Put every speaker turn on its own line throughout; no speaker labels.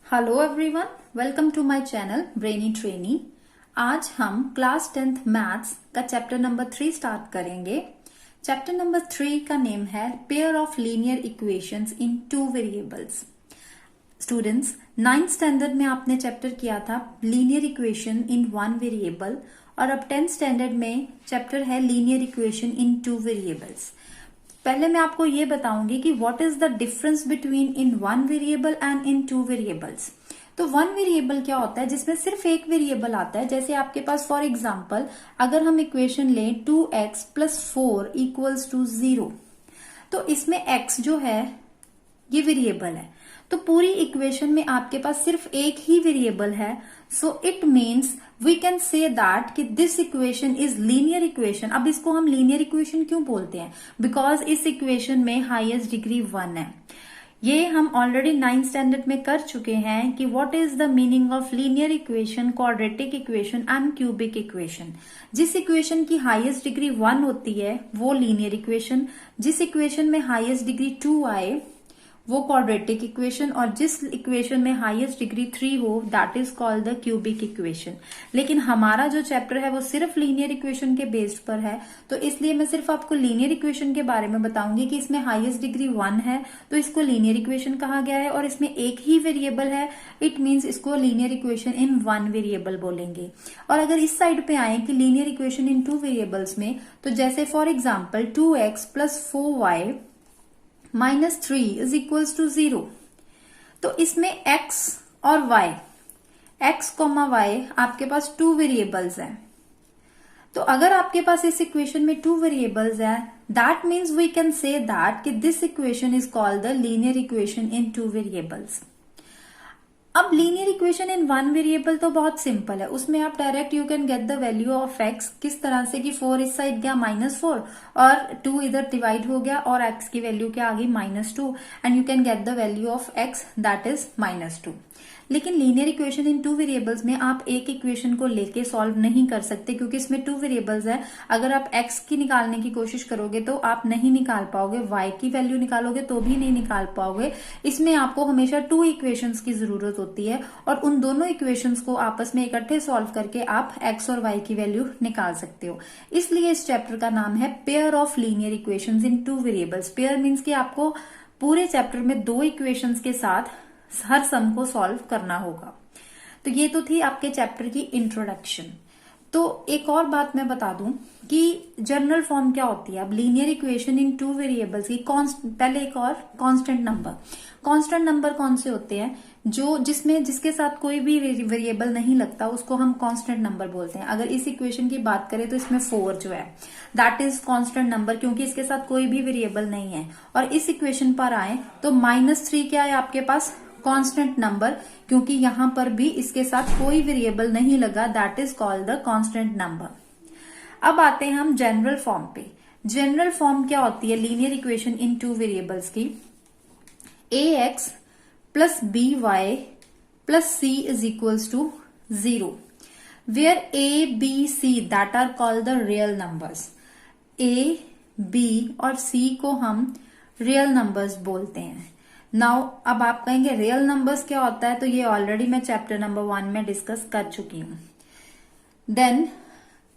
Hello everyone, welcome to my channel brainy trainee. आज हम class 10th maths का chapter number 3 start करेंगे। Chapter number 3 का name है pair of linear equations in two variables. Students, 9th standard में आपने chapter किया था linear equation in one variable और अब 10th स्टैंडर्ड में चैप्टर है linear equation in two variables. पहले मैं आपको ये बताऊंगी कि what is the difference between in one variable and in two variables. तो वन वेरिएबल क्या होता है, जिसमें सिर्फ एक वेरिएबल आता है। जैसे आपके पास फॉर एग्जांपल अगर हम इक्वेशन लें 2x + 4 = 0, तो इसमें x जो है ये वेरिएबल है, तो पूरी इक्वेशन में आपके पास सिर्फ एक ही वेरिएबल है। So it means we can say that कि this equation is linear equation. अब इसको हम लीनियर इक्वेशन क्यों बोलते हैं? बिकॉज इस इक्वेशन में हाईएस्ट डिग्री 1 है। ये हम ऑलरेडी 9th स्टैंडर्ड में कर चुके हैं कि what is the meaning of linear equation, quadratic equation and cubic equation. जिस इक्वेशन की हाईएस्ट डिग्री 1 होती है वो लीनियर इक्वेशन, जिस इक्वेशन में हाईएस्ट डिग्री 2 आए वो क्वाड्रेटिक इक्वेशन, और जिस इक्वेशन में हाईएस्ट डिग्री 3 हो that is called the cubic equation. लेकिन हमारा जो चैप्टर है वो सिर्फ लीनियर इक्वेशन के बेस्ड पर है, तो इसलिए मैं सिर्फ आपको लीनियर इक्वेशन के बारे में बताऊंगी कि इसमें हाईएस्ट डिग्री 1 है तो इसको लीनियर इक्वेशन कहा गया है, और इसमें एक ही वेरिएबल है, इट मीन्स इसको linear equation in one variable बोलेंगे। और अगर इस साइड पे आए कि linear equation in two variables में, तो जैसे फॉर एग्जाम्पल 2x + 4y - 3 = 0, तो इसमें x और y, x, y आपके पास टू वेरिएबल्स हैं। तो अगर आपके पास इस इक्वेशन में टू वेरिएबल्स हैं, that means we can say that कि this equation is called the linear equation in two variables. अब linear equation in one variable तो बहुत सिंपल है, उसमें आप direct you can get the value of x। किस तरह से कि 4 इस साइड गया -4 और 2 इधर डिवाइड हो गया और x की वैल्यू क्या आ गई -2, and you can get the value of x that is -2। लेकिन linear equation in two variables में आप एक इक्वेशन को लेके सॉल्व नहीं कर सकते, क्योंकि इसमें टू वेरिएबल्स है। अगर आप x की निकालने की कोशिश करोगे तो आप नहीं निकाल पाओगे, y की वैल्यू निकालोगे तो भी नहीं निकाल पाओगे। इसमें आपको हमेशा टू इक्वेशंस की जरूरत होती है, और उन दोनों इक्वेशंस को आपस में इकट्ठे सॉल्व करके आप x और y की वैल्यू निकाल सकते हो। इसलिए इस चैप्टर का नाम है pair of linear equations in two variables. Pair means कि आपको पूरे चैप्टर में दो इक्वेशंस के साथ हर सम को सॉल्व करना होगा। तो ये तो थी आपके चैप्टर की इंट्रोडक्शन। तो एक और बात मैं बता दूं कि जनरल फॉर्म क्या होती है। अब linear equation in two variables की पहले एक और कांस्टेंट नंबर कौन से होते हैं, जो जिसके साथ कोई भी वेरिएबल नहीं लगता उसको हम कांस्टेंट नंबर बोलते हैं। अगर इस इक्वेशन की बात करें तो इसमें 4 जो है दैट इज कांस्टेंट नंबर, क्योंकि इसके साथ कोई भी वेरिएबल नहीं है। और इस इक्वेशन पर आए तो -3 क्या है आपके पास, कांस्टेंट नंबर, क्योंकि यहां पर भी इसके साथ कोई वेरिएबल नहीं लगा, that is called the constant number. अब आते हैं हम जनरल फॉर्म पे। जनरल फॉर्म क्या होती है linear equation in two variables की? ax + by + c = 0, where a, b, c that are called the real numbers। a, b और c को हम रियल नंबर्स बोलते हैं। नाउ अब आप कहेंगे रियल नंबर्स क्या होता है, तो ये ऑलरेडी मैं चैप्टर नंबर 1 में डिस्कस कर चुकी हूं। देन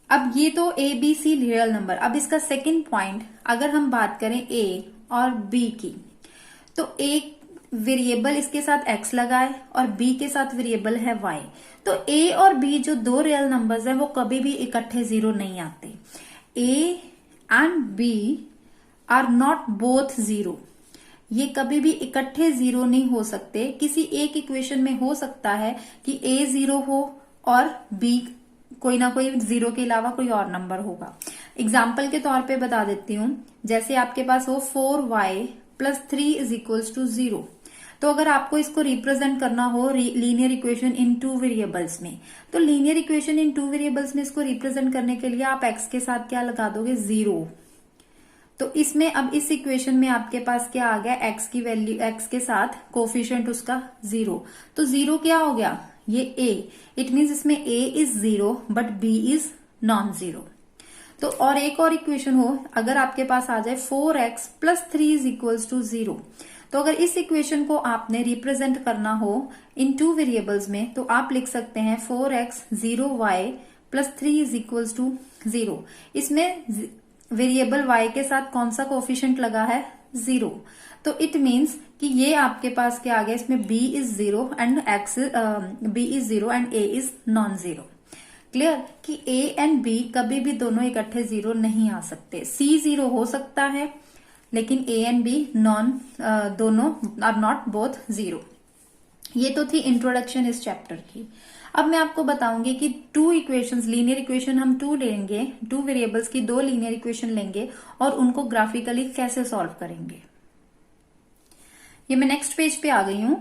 अब ये तो A B C real number. अब इसका सेकंड पॉइंट, अगर हम बात करें ए और बी की, तो एक वेरिएबल इसके साथ x लगा है और b के साथ वेरिएबल है y, तो a और b जो दो रियल नंबर्स हैं वो कभी भी इकट्ठे 0 नहीं आते। a and b are not both 0, ये कभी भी इकट्ठे 0 नहीं हो सकते। किसी एक इक्वेशन में हो सकता है कि a 0 हो और b कोई ना कोई 0 के अलावा कोई और नंबर होगा। एग्जाम्पल के तौर पे बता देती हूं, जैसे आपके पास हो 4y + 3 = 0, तो अगर आपको इसको रिप्रेजेंट करना हो linear equation in two variables में, तो linear equation in two variables में इसको रिप्रेजेंट करने के लिए आप x के साथ क्या लगा दोगे, 0। तो इसमें अब इस इक्वेशन में आपके पास क्या आ गया, x की वैल्यू, x के साथ कोफिशिएंट उसका 0, तो 0 क्या हो गया, ये a, इट मीन्स इसमें a is 0 but b is non 0। तो और एक और इक्वेशन हो, अगर आपके पास आ जाए 4x + 3 = 0, तो अगर इस इक्वेशन को आपने रिप्रेजेंट करना हो इन 2 वेरिएबल्स में तो आप लिख सकते हैं 4x 0y plus 3 is equals to 0। इसमें वेरिएबल y के साथ कौन सा कोफिशिएंट लगा है? 0। तो इट मीन्स कि ये आपके पास क्या आ गया, इसमें b is 0 and b is 0 and a is non 0। Clear कि a एंड b कभी भी दोनों इकट्ठे 0 नहीं आ सकते। c 0 हो सकता है लेकिन a एंड b दोनों आर नॉट बोथ 0। ये तो थी इंट्रोडक्शन इस चैप्टर की। अब मैं आपको बताऊंगी कि 2 इक्वेशंस, लीनियर इक्वेशन हम 2 लेंगे, 2 वेरिएबल्स की 2 लीनियर इक्वेशन लेंगे और उनको ग्राफिकली कैसे सॉल्व करेंगे। ये मैं नेक्स्ट पेज पे आ गई हूं।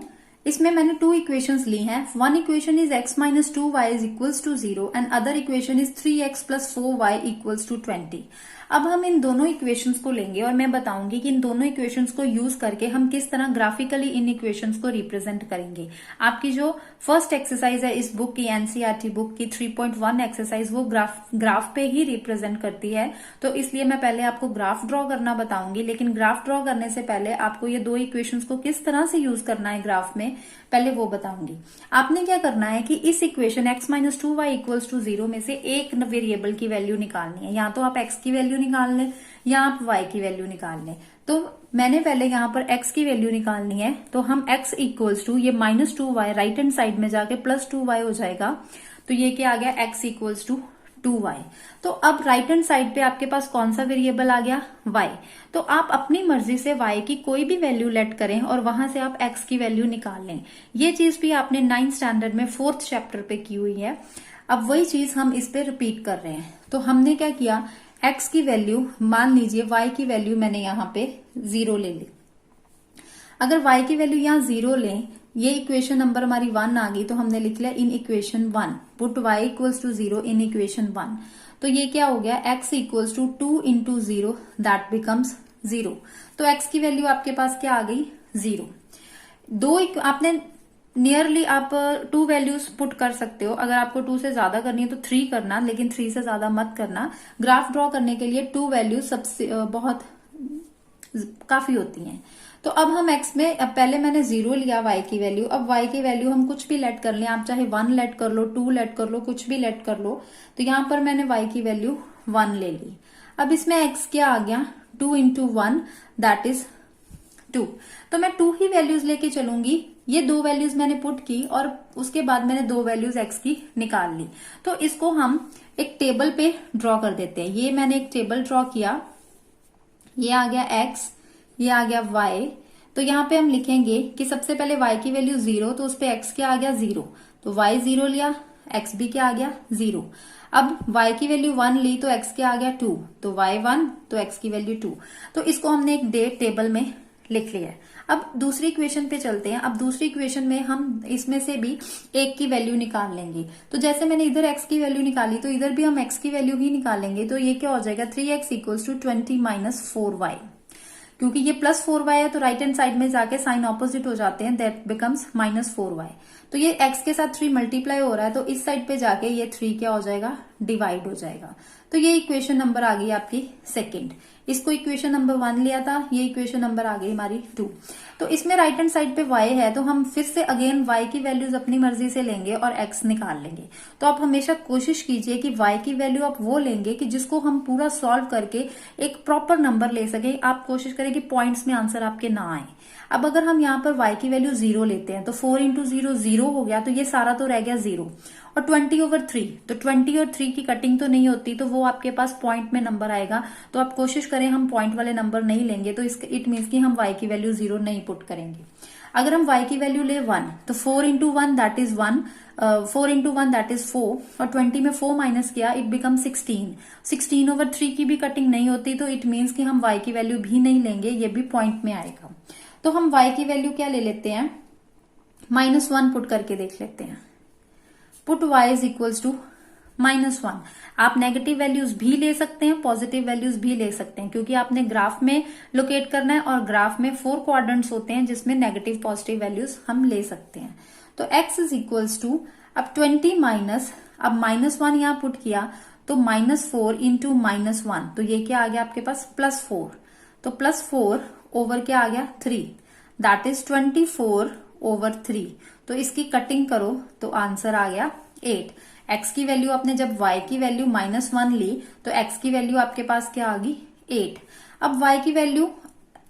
इसमें मैंने 2 इक्वेशंस ली हैं। One equation is x minus 2y is equals to 0 and other equation is 3x plus 4y equals to 20। अब हम इन दोनों इक्वेशंस को लेंगे और मैं बताऊंगी कि इन दोनों इक्वेशंस को यूज करके हम किस तरह ग्राफिकली इन इक्वेशंस को रिप्रेजेंट करेंगे। आपकी जो फर्स्ट एक्सरसाइज है इस बुक की, एनसीईआरटी बुक की 3.1 एक्सरसाइज, वो ग्राफ पे ही रिप्रेजेंट करती है। तो इसलिए मैं पहले आपको ग्राफ ड्रॉ करना बताऊंगी, लेकिन ग्राफ ड्रॉ करने से पहले आपको ये 2 इक्वेशंस को किस तरह से यूज करना है ग्राफ में, पहले वो बताऊंगी। आपने क्या करना है कि इस equation x minus 2y equals to 0 में से एक वेरिएबल की वैल्यू निकालनी है। या तो आप x की वैल्यू निकाल लें या आप y की वैल्यू निकाल लें। तो मैंने पहले यहाँ पर x की वैल्यू निकालनी है, तो हम x इक्वल्स टू ये minus 2y right hand side में जाके प्लस 2y हो जाएगा। तो ये क्या आ गया, x इक्वल्स टू 2y। तो अब राइट हैंड साइड पे आपके पास कौन सा वेरिएबल आ गया, y। तो आप अपनी मर्जी से y की कोई भी वैल्यू लेट करें और वहां से आप x की वैल्यू निकाल लें। ये चीज भी आपने 9th स्टैंडर्ड में 4th चैप्टर पे की हुई है। अब वही चीज हम इस पे रिपीट कर रहे हैं। तो हमने क्या किया, x की वैल्यू मान लीजिए, y की वैल्यू मैंने यहाँ पे 0 ले ली। अगर y की वैल्यू यहाँ 0 लें, ये इक्वेशन नंबर हमारी 1 आ गई, तो हमने लिख लिया in equation 1 put y equals to 0 in equation 1। तो ये क्या हो गया, x equals to 2 into 0 that becomes 0। तो x की वैल्यू आपके पास क्या आ गई, 0। आपने नियरली आप 2 वैल्यूज पुट कर सकते हो। अगर आपको 2 से ज्यादा करनी है तो 3 करना, लेकिन 3 से ज्यादा मत करना। ग्राफ ड्रॉ करने के लिए 2 वैल्यूज सबसे बहुत काफी होती हैं। तो अब हम x में, अब पहले मैंने 0 लिया y की वैल्यू, अब y की वैल्यू हम कुछ भी लेट कर लें, आप चाहे 1 लेट कर लो, 2 लेट कर लो, कुछ भी लेट कर लो। तो यहां पर मैंने y की वैल्यू 1 ले ली। अब इसमें x क्या आ गया, 2 इंटू 1 दैट इज 2। तो मैं 2 ही वैल्यूज लेके चलूंगी। ये 2 वैल्यूज मैंने पुट की और उसके बाद मैंने 2 वैल्यूज x की निकाल ली। तो इसको हम एक टेबल पे ड्रॉ कर देते हैं। ये मैंने एक टेबल ड्रॉ किया, ये आ गया x, ये आ गया y। तो यहाँ पे हम लिखेंगे कि सबसे पहले y की वैल्यू 0, तो उस पे x क्या आ गया, 0। तो y 0 लिया, x भी क्या आ गया, 0। अब y की वैल्यू 1 ली तो x क्या आ गया, 2। तो y 1 तो x की वैल्यू 2। तो इसको हमने एक डे टेबल में लिख लिया है। अब दूसरी इक्वेशन पे चलते हैं। अब दूसरी इक्वेशन में हम इसमें से भी एक की वैल्यू निकाल लेंगे। तो जैसे मैंने इधर x की वैल्यू निकाली तो इधर भी हम x की वैल्यू ही निकालेंगे। तो ये क्या हो जाएगा, 3x equals to 20 minus 4y। क्योंकि ये प्लस 4y है तो राइट हैंड साइड में जाके साइन ऑपोजिट हो जाते हैं, दैट बिकम्स माइनस 4y। तो ये x के साथ 3 मल्टीप्लाई हो रहा है, तो इस साइड पे जाके ये 3 क्या हो जाएगा, डिवाइड हो जाएगा। तो ये इक्वेशन नंबर आ गई आपकी सेकंड। इसको इक्वेशन नंबर 1 लिया था, ये इक्वेशन नंबर आ गई हमारी 2। तो इसमें राइट हैंड साइड पे y है, तो हम फिर से अगेन y की वैल्यूज अपनी मर्जी से लेंगे और x निकाल लेंगे। तो आप हमेशा कोशिश कीजिए कि y की वैल्यू आप वो लेंगे कि जिसको हम पूरा सॉल्व करके एक प्रॉपर नंबर ले सके। आप कोशिश करें कि पॉइंट्स में आंसर आपके ना आए। अब अगर हम यहाँ पर y की वैल्यू 0 लेते हैं तो 4 इंटू 0 0 हो गया, तो ये सारा तो रह गया 0। और 20/3, तो 20 और 3 की कटिंग तो नहीं होती, तो वो आपके पास पॉइंट में नंबर आएगा। तो आप कोशिश करें हम पॉइंट वाले नंबर नहीं लेंगे। तो इट मीन्स कि हम y की वैल्यू 0 नहीं पुट करेंगे। अगर हम y की वैल्यू ले 1, तो 4 into 1 that is 1, 4 into 1 that is 4, और 20 में 4 माइनस किया, इट बिकम 16। 16/3 की भी कटिंग नहीं होती, तो इट मीन्स कि हम y की वैल्यू भी नहीं लेंगे, ये भी पॉइंट में आएगा। तो हम y की वैल्यू क्या ले लेते हैं, -1 पुट करके देख लेते हैं। Put y is equals to -1। आप नेगेटिव वैल्यूज भी ले सकते हैं, पॉजिटिव वैल्यूज भी ले सकते हैं, क्योंकि आपने ग्राफ में लोकेट करना है और ग्राफ में 4 क्वाड्रेंट्स होते हैं जिसमें नेगेटिव पॉजिटिव वैल्यूज हम ले सकते हैं। तो x इज इक्वल्स टू, अब 20 माइनस, अब -1 यहाँ पुट किया तो -4 इंटू -1, तो ये क्या आ गया आपके पास, +4। तो +4 ओवर क्या आ गया, 3। That is 24/3। तो इसकी कटिंग करो तो आंसर आ गया 8। x की वैल्यू आपने जब y की वैल्यू -1 ली तो x की वैल्यू आपके पास क्या आ गई 8। अब y की वैल्यू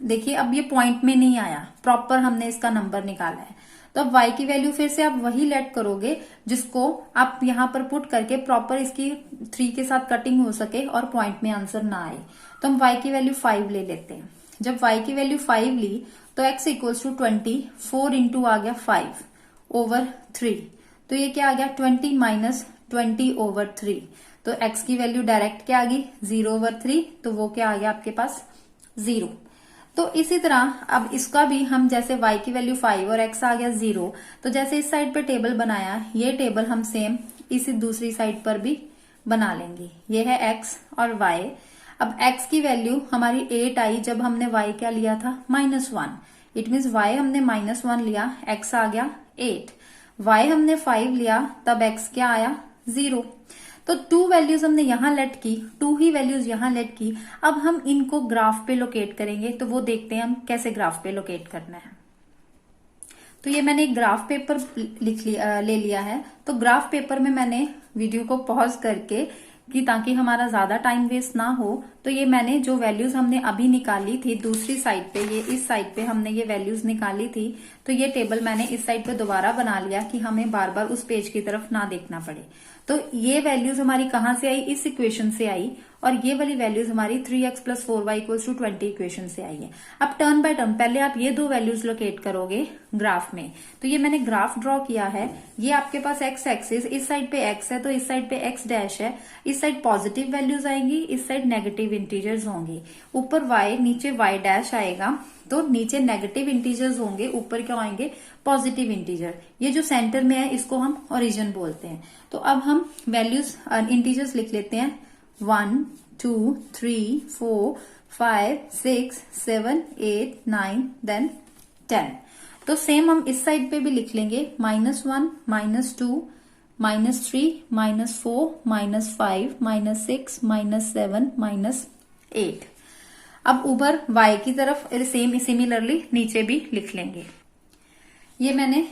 देखिए, अब ये पॉइंट में नहीं आया, प्रॉपर हमने इसका नंबर निकाला है। तो अब y की वैल्यू फिर से आप वही लेट करोगे जिसको आप यहां पर पुट करके प्रॉपर इसकी 3 के साथ कटिंग हो सके और पॉइंट में आंसर ना आए। तो हम y की वैल्यू 5 ले लेते हैं। जब y की वैल्यू 5 ली तो x इक्वल्स टू 20, 4 इंटू आ गया 5/3। तो ये क्या आ गया 20 माइनस 20/3। तो x की वैल्यू डायरेक्ट क्या आ गई 0/3, तो वो क्या आ गया आपके पास 0। तो इसी तरह अब इसका भी हम जैसे y की वैल्यू 5 और x आ गया 0, तो जैसे इस साइड पे टेबल बनाया, ये टेबल हम सेम इसी दूसरी साइड पर भी बना लेंगे। ये है x और y। अब x की वैल्यू हमारी 8 आई जब हमने y क्या लिया था -1। इट मीन्स y हमने -1 लिया, x आ गया 8। y हमने 5 लिया तब x क्या आया 0। तो 2 वैल्यूज हमने यहां लेट की, 2 ही वैल्यूज यहां लेट की। अब हम इनको ग्राफ पे लोकेट करेंगे, तो वो देखते हैं हम कैसे ग्राफ पे लोकेट करना है। तो ये मैंने एक ग्राफ पेपर ले लिया है। तो ग्राफ पेपर में मैंने वीडियो को पॉज करके कि ताकि हमारा ज्यादा टाइम वेस्ट ना हो, तो ये मैंने जो वैल्यूज हमने अभी निकाली थी दूसरी साइड पे, ये इस साइड पे हमने ये वैल्यूज निकाली थी, तो ये टेबल मैंने इस साइड पे दोबारा बना लिया कि हमें बार बार उस पेज की तरफ ना देखना पड़े। तो ये वैल्यूज हमारी कहां से आई, इस इक्वेशन से आई, और ये वाली वैल्यूज हमारी 3x + 4y = 20 इक्वेशन से आई है। अब टर्न बाय टर्न पहले आप ये 2 वैल्यूज लोकेट करोगे ग्राफ में। तो ये मैंने ग्राफ ड्रॉ किया है। ये आपके पास x एक्सिस, इस साइड पे x है तो इस साइड पे x डैश है, इस साइड पॉजिटिव वैल्यूज आएंगी, इस साइड नेगेटिव इंटीजर्स होंगे। ऊपर y, नीचे y डैश आएगा, तो नीचे नेगेटिव इंटीजर्स होंगे, ऊपर क्या आएंगे पॉजिटिव इंटीजर। ये जो सेंटर में है इसको हम ओरिजिन बोलते हैं। तो अब हम वैल्यूज इंटीजर्स लिख लेते हैं 1 2 3 4 5 6 7 8 9 देन 10। तो सेम हम इस साइड पे भी लिख लेंगे -1 -2 -3 -4 -5 -6 -7 -8। अब ऊपर y की तरफ सेम सिमिलरली नीचे भी लिख लेंगे। ये मैंने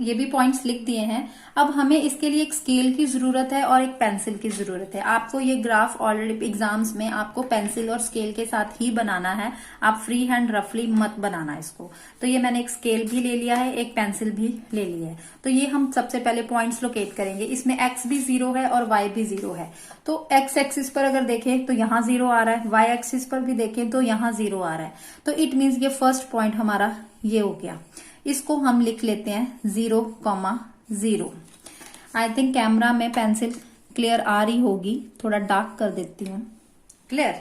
ये भी पॉइंट्स लिख दिए हैं। अब हमें इसके लिए एक स्केल की जरूरत है और एक पेंसिल की जरूरत है। आपको ये ग्राफ ऑलरेडी एग्जाम्स में आपको पेंसिल और स्केल के साथ ही बनाना है, आप फ्री हैंड रफली मत बनाना इसको। तो ये मैंने एक स्केल भी ले लिया है, एक पेंसिल भी ले लिया है। तो ये हम सबसे पहले पॉइंट्स लोकेट करेंगे। इसमें x भी 0 है और y भी 0 है। तो x एक्सिस पर अगर देखें तो यहाँ 0 आ रहा है, y एक्सिस पर भी देखें तो यहाँ 0 आ रहा है। तो इट मीन्स ये फर्स्ट पॉइंट हमारा ये हो गया। इसको हम लिख लेते हैं 0,0। आई थिंक कैमरा में पेंसिल क्लियर आ रही होगी, थोड़ा डार्क कर देती हूँ। क्लियर।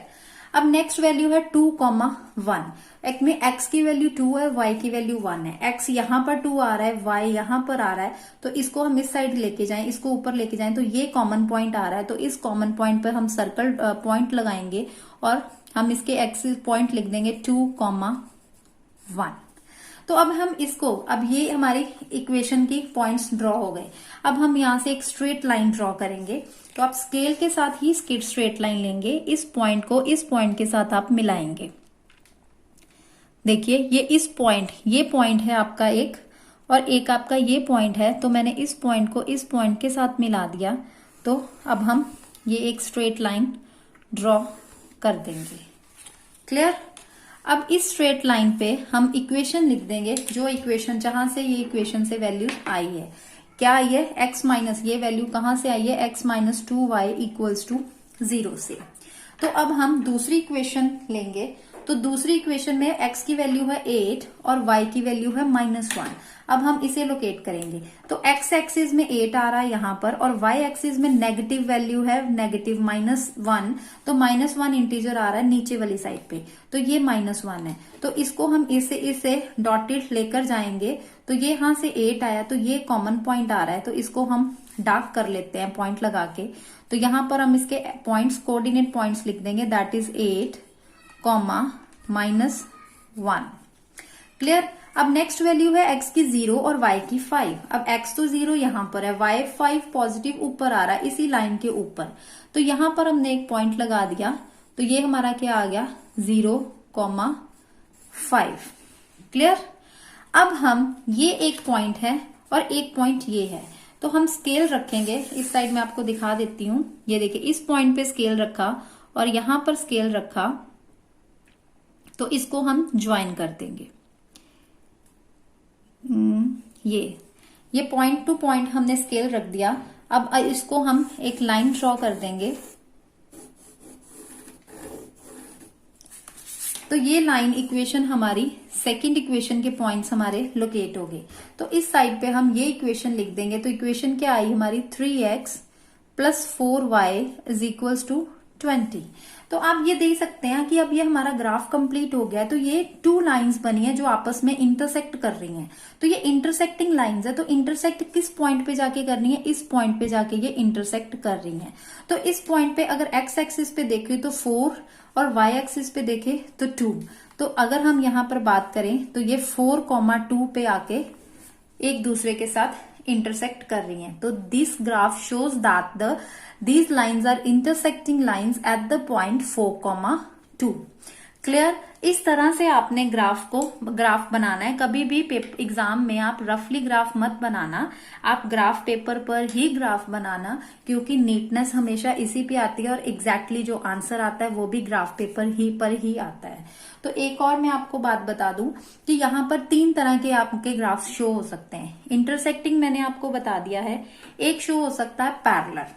अब नेक्स्ट वैल्यू है 2,1। एक में x की वैल्यू 2 है, y की वैल्यू 1 है। x यहाँ पर 2 आ रहा है, y यहाँ पर आ रहा है, तो इसको हम इस साइड लेके जाएं, इसको ऊपर लेके जाएं, तो ये कॉमन पॉइंट आ रहा है। तो इस कॉमन पॉइंट पर हम सर्कल पॉइंट लगाएंगे और हम इसके एक्सिस पॉइंट लिख देंगे 2,1। तो अब हम इसको, अब ये हमारी इक्वेशन की पॉइंट्स ड्रॉ हो गए। अब हम यहां से एक स्ट्रेट लाइन ड्रॉ करेंगे। तो आप स्केल के साथ ही स्ट्रेट लाइन लेंगे, इस पॉइंट को इस पॉइंट के साथ आप मिलाएंगे। देखिए ये पॉइंट है आपका एक, और एक आपका ये पॉइंट है। तो मैंने इस पॉइंट को इस पॉइंट के साथ मिला दिया। तो अब हम ये एक स्ट्रेट लाइन ड्रॉ कर देंगे। क्लियर। अब इस स्ट्रेट लाइन पे हम इक्वेशन लिख देंगे, जो इक्वेशन जहां से ये इक्वेशन से वैल्यू आई है। क्या आई है x माइनस, ये वैल्यू कहां से आई है x - 2y = 0 से। तो अब हम दूसरी इक्वेशन लेंगे। तो दूसरी इक्वेशन में x की वैल्यू है 8 और y की वैल्यू है -1। अब हम इसे लोकेट करेंगे। तो x एक्सिस में 8 आ रहा है यहाँ पर, और y एक्सिस में नेगेटिव वैल्यू है, नेगेटिव -1। तो -1 इंटीजर आ रहा है नीचे वाली साइड पे, तो ये -1 है। तो इसको हम इसे डॉटेड लेकर जाएंगे। तो ये यहाँ से 8 आया, तो ये कॉमन पॉइंट आ रहा है, तो इसको हम डार्क कर लेते हैं पॉइंट लगा के। तो यहाँ पर हम इसके पॉइंट्स, कोऑर्डिनेट पॉइंट्स लिख देंगे, दैट इज 8, -1। क्लियर। अब नेक्स्ट वैल्यू है x की 0 और y की 5। अब x तो 0 यहां पर है, y 5 पॉजिटिव ऊपर आ रहा है इसी लाइन के ऊपर। तो यहां पर हमने एक पॉइंट लगा दिया, तो ये हमारा क्या आ गया 0,5। क्लियर। अब हम ये एक पॉइंट है और एक पॉइंट ये है, तो हम स्केल रखेंगे। इस साइड में आपको दिखा देती हूं। ये देखिए, इस पॉइंट पे स्केल रखा और यहां पर स्केल रखा, तो इसको हम ज्वाइन कर देंगे। ये पॉइंट टू पॉइंट हमने स्केल रख दिया। अब इसको हम एक लाइन ड्रॉ कर देंगे। तो ये लाइन इक्वेशन हमारी सेकंड इक्वेशन के पॉइंट्स हमारे लोकेट हो गए। तो इस साइड पे हम ये इक्वेशन लिख देंगे। तो इक्वेशन क्या आई हमारी, 3x + 4y = 20। तो आप ये देख सकते हैं कि अब ये हमारा ग्राफ कंप्लीट हो गया। तो ये 2 लाइंस बनी है जो आपस में इंटरसेक्ट कर रही हैं। तो ये इंटरसेक्टिंग लाइंस है। तो इंटरसेक्ट किस पॉइंट पे जाके करनी है, इस पॉइंट पे जाके ये इंटरसेक्ट कर रही हैं। तो इस पॉइंट पे अगर x एक्सिस पे देखें तो 4 और y एक्सिस पे देखें तो 2। तो अगर हम यहां पर बात करें तो ये 4,2 पे आके एक दूसरे के साथ इंटरसेक्ट कर रही हैं। तो this graph shows that these lines are intersecting lines at the point 4,2। Clear? इस तरह से आपने ग्राफ बनाना है। कभी भी एग्जाम में आप रफली ग्राफ मत बनाना, आप ग्राफ पेपर पर ही ग्राफ बनाना, क्योंकि नीटनेस हमेशा इसी पे आती है और एग्जैक्टली जो आंसर आता है वो भी ग्राफ पेपर पर ही आता है। तो एक और मैं आपको बात बता दूं कि यहाँ पर 3 तरह के आपके ग्राफ शो हो सकते हैं। इंटरसेक्टिंग मैंने आपको बता दिया है, एक शो हो सकता है पैरेलल।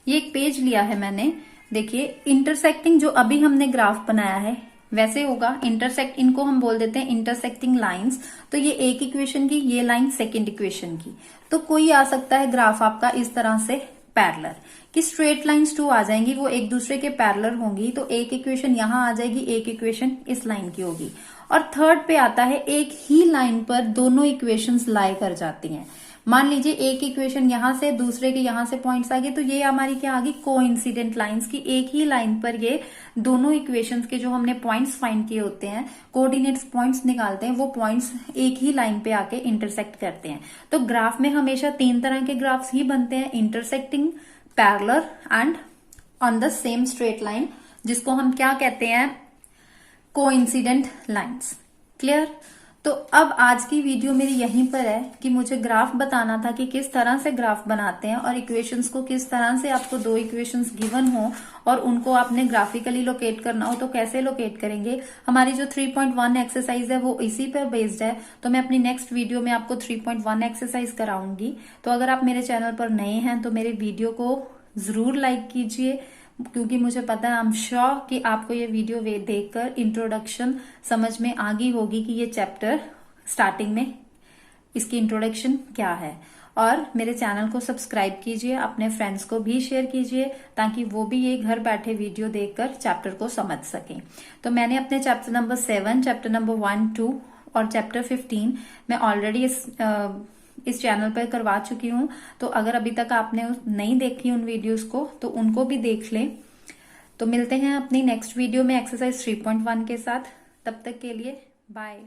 ये एक पेज लिया है मैंने, देखिए इंटरसेक्टिंग जो अभी हमने ग्राफ बनाया है वैसे होगा। इंटरसेक्ट, इनको हम बोल देते हैं इंटरसेक्टिंग लाइंस। तो ये एक इक्वेशन की, ये लाइन सेकंड इक्वेशन की। तो कोई आ सकता है ग्राफ आपका इस तरह से पैरेलल, कि स्ट्रेट लाइंस 2 आ जाएंगी, वो एक दूसरे के पैरेलल होंगी। तो एक इक्वेशन यहां आ जाएगी, एक इक्वेशन इस लाइन की होगी। और थर्ड पे आता है एक ही लाइन पर दोनों इक्वेशंस लाई कर जाती हैं। मान लीजिए एक इक्वेशन यहां से, दूसरे के यहां से पॉइंट्स आ गए, तो ये हमारी क्या आ गई, कोइंसिडेंट लाइंस की। एक ही लाइन पर ये दोनों इक्वेशंस के जो हमने पॉइंट्स फाइंड किए होते हैं, कोऑर्डिनेट्स पॉइंट्स निकालते हैं, वो पॉइंट्स एक ही लाइन पे आके इंटरसेक्ट करते हैं। तो ग्राफ में हमेशा 3 तरह के ग्राफ्स ही बनते हैं, intersecting, parallel and on the same straight line, जिसको हम क्या कहते हैं, कोइंसिडेंट लाइंस। क्लियर? तो अब आज की वीडियो मेरी यहीं पर है कि मुझे ग्राफ बताना था कि किस तरह से ग्राफ बनाते हैं, और इक्वेशंस को किस तरह से, आपको 2 इक्वेशंस गिवन हो और उनको आपने ग्राफिकली लोकेट करना हो तो कैसे लोकेट करेंगे। हमारी जो 3.1 एक्सरसाइज है वो इसी पर बेस्ड है। तो मैं अपनी नेक्स्ट वीडियो में आपको 3.1 एक्सरसाइज कराऊंगी। तो अगर आप मेरे चैनल पर नए हैं तो मेरे वीडियो को जरूर लाइक कीजिए, क्योंकि मुझे पता है, आई एम श्योर कि आपको ये वीडियो देखकर इंट्रोडक्शन समझ में आ गई होगी कि ये चैप्टर स्टार्टिंग में इसकी इंट्रोडक्शन क्या है। और मेरे चैनल को सब्सक्राइब कीजिए, अपने फ्रेंड्स को भी शेयर कीजिए, ताकि वो भी ये घर बैठे वीडियो देखकर चैप्टर को समझ सकें। तो मैंने अपने चैप्टर नंबर 7, चैप्टर नंबर 1, 2 और चैप्टर 15 मैं ऑलरेडी इस चैनल पर करवा चुकी हूँ। तो अगर अभी तक आपने नहीं देखी उन वीडियोस को तो उनको भी देख लें। तो मिलते हैं अपनी नेक्स्ट वीडियो में एक्सरसाइज 3.1 के साथ। तब तक के लिए बाय।